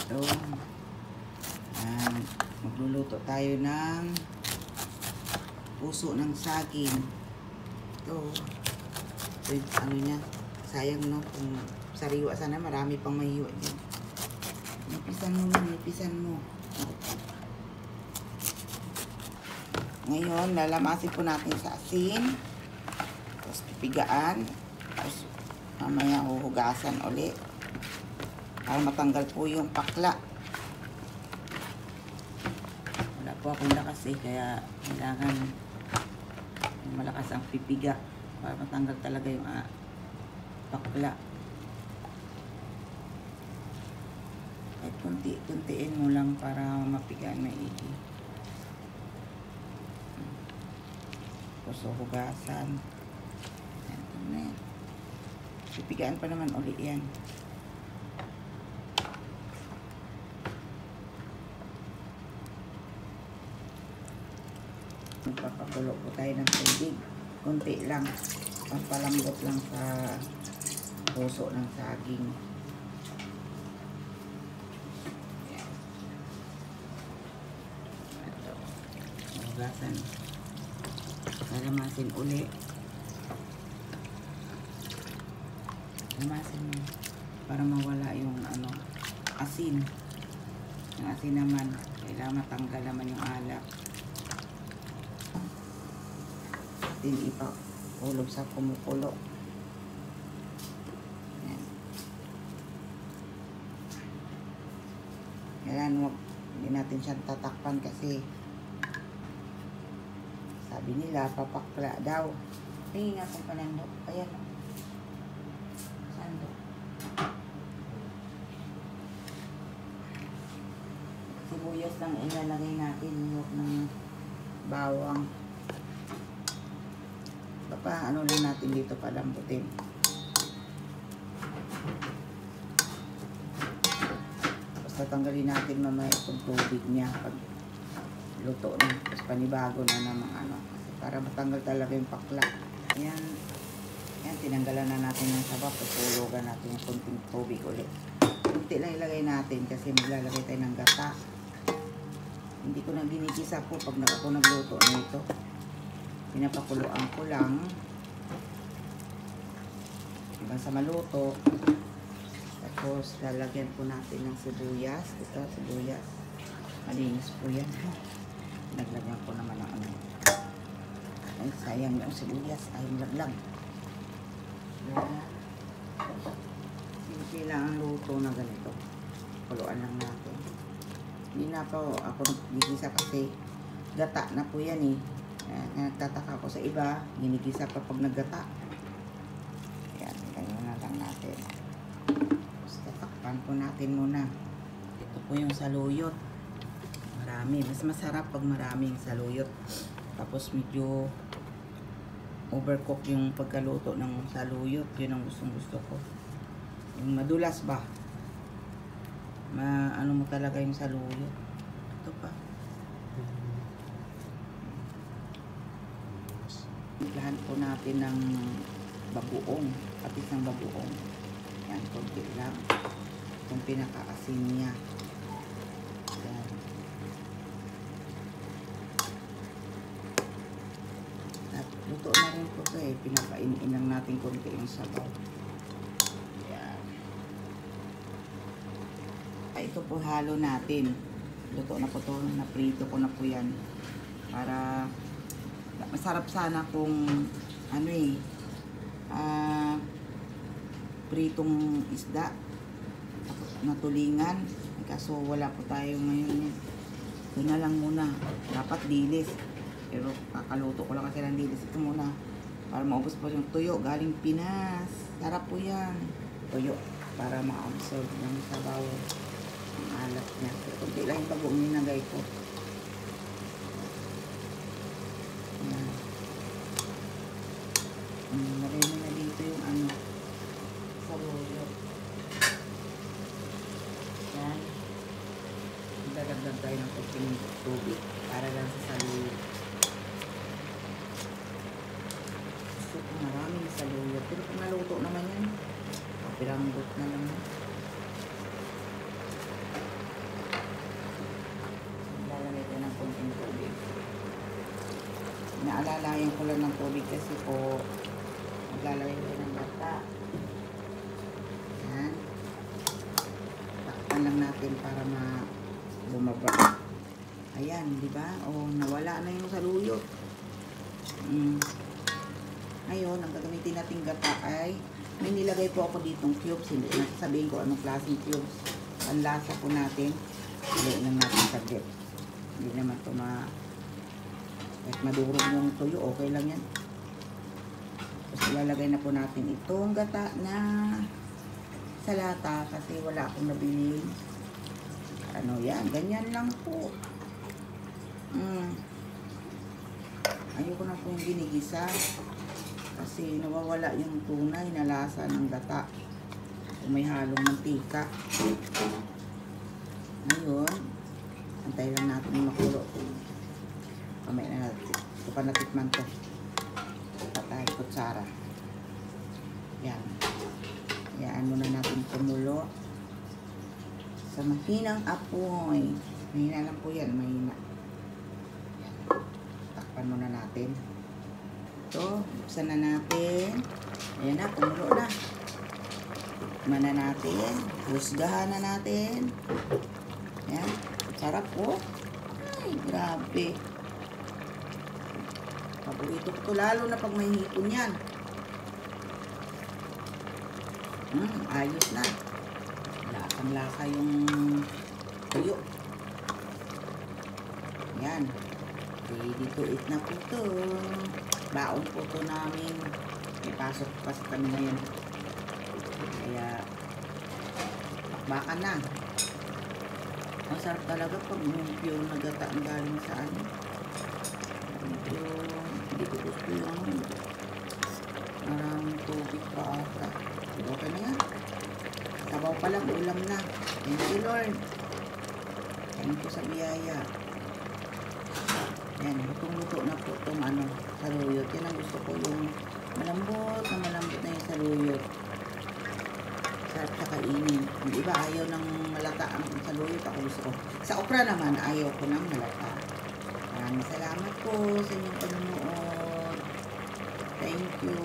Ito. Magluluto tayo ng puso ng saging. Ito. Ito yung ano niya. Sayang, no? Kung sariwa sana, marami pang mahiwa dyan. Nipisan mo na, nipisan mo. Ngayon, lalamasin po natin sa asin. Tapos pipigaan. Tapos mamaya huhugasan ulit. Para matanggal po yung pakla. Wala po akong lakas kaya kailangan malakas ang pipiga. Para matanggal talaga yung pakla. At kunti-kuntiin mo lang para mapigaan maigi. So, hugasan. Ito na yan. Pipigaan pa naman ulit yan. Magpapakulo po tayo ng tubig. Kunti lang. Pampalambot lang sa puso ng saging. Yan. Ito. Hugasan. Lalamasin uli. Lamasin mo para mawala yung asin. Yung asin naman, kailangan matanggal naman yung alak. Din ipakulob sa kumukulo. Yan. Kailangan hindi natin siyang tatakpan kasi sabi nila, papakla daw. Tingin nga kung panandok. Ayan o. Sandok. Sibuyas lang ilalagay natin. Huwag ng bawang. Ano lang natin dito palambutin. Tapos tatanggalin natin mamaya itong tubig niya pag luto na. Tapos panibago na namang kasi para matanggal talaga yung pakla. Yan. Yan, tinanggalan na natin ng saba. Tutulugan natin yung kunting tubig ulit. Kunti lang ilagay natin kasi maglalagay tayo ng gata. Hindi ko na ginikisa po pag ako nagluto na ito. Pinapakuluan ko lang. Hanggang sa maluto. Tapos lalagyan po natin ng sibuyas. Ito, sibuyas. Malinis po yan. Naglagyan ko naman ng ay sayang yung sibuyas ay laglag. Simple lang ang luto na ganito. Kuluan lang natin. Hindi na po ako nagigisa kasi gata na po yan eh. Nagtataka ko sa iba, ginigisa pa pag naggata. Ayan, ganyan na lang natin. Tapos tatakpan po natin muna. Ito po yung saluyot. Marami. Mas masarap pag maraming saluyot. Tapos medyo overcook yung pagkaluto ng saluyot. Yun ang gustong-gusto ko. Yung madulas ba? Ano mo talaga yung saluyot. Ito pa. Lahan po natin ng bagoong. Patis ng bagoong. Yan, konti lang. Itong pinaka-asin niya. Yan. Luto na rin po ito eh. Pinapainin lang natin konti yung sabaw. Yan. Ito po halo natin. Luto na po ito. Naprito ko na po yan. Para masarap sana kung pritong isda. Natulingan. Kaso wala po tayo ngayon. Ito na lang muna. Dapat dilis. Pero kakaluto ko lang kasi ng dilis. Ito muna. Para maubos po yung tuyo. Galing Pinas. Sarap po yan. Tuyo. Para ma-absorb ng sabaw. Ang alat niya. Pero kunti lang yung bagong ninagay ko. Ayan. Lagay mo na dito yung sabuyo. Yan. Dadagdag tayo ng kunting tubig para lang sa saluyo. Gusto ko maraming saluyo. Pero kung naluto naman yan, kapilambot na lang. Lalayan ko lang ng tubig kasi po maglalagay ko ng gata. Yan. Takpan lang natin para bumaba. Ayan, di ba? O, nawala na yung saluyot. Ngayon, ang gagamitin natin gata ay may nilagay po ako ditong cubes. Hindi na sabihin ko anong klaseng cubes. Ang lasa po natin. Ilayin lang natin saglit. Hindi naman ito kahit madurog yung tuyo, okay lang yan. Tapos ilalagay na po natin itong gata na sa lata kasi wala akong nabili. Ano yan, ganyan lang po. Ayoko na po yung ginigisa kasi nawawala yung tunay na lasa ng gata kung may halong mantika. Ngayon, antay lang natin makulo. Kamay na natin. Ito pa natikman to. Patay, kutsara. Yan. Hayaan muna natin tumulo sa mahinang apoy. Mahina lang po yan, mahina. Yan. Takpan muna natin. Ito, buksan na natin. Ayan na, tumulo na. Tikman na natin. Husgahan na natin. Yan. Sarap po. Ay, grabe. Paborito ko to, lalo na pag may hipon yan. Ayos na. Lasang-lasa yung tuyo. Yan. Ready to eat na po to. Baon po to namin. May pasok kami ngayon. Kaya, bakbakan na. Ang sarap talaga pag yung pure na gata ang galing sa ano. Hindi ko gusto yung maraming tubig pa ata. Okay na yan. Sabaw pa lang, ulam na. Thank you, Lord. Thank you sa biyaya. Yan, lutong-luto na po itong saluyot. Yan ang gusto ko, yung malambot na yung saluyot. Sarap sa kainin. Yung iba ayaw ng malata ang saluyot. Ako gusto ko. Sa okra naman, ayaw ko ng malata. Maraming salamat po sa inyong panonood. Thank you.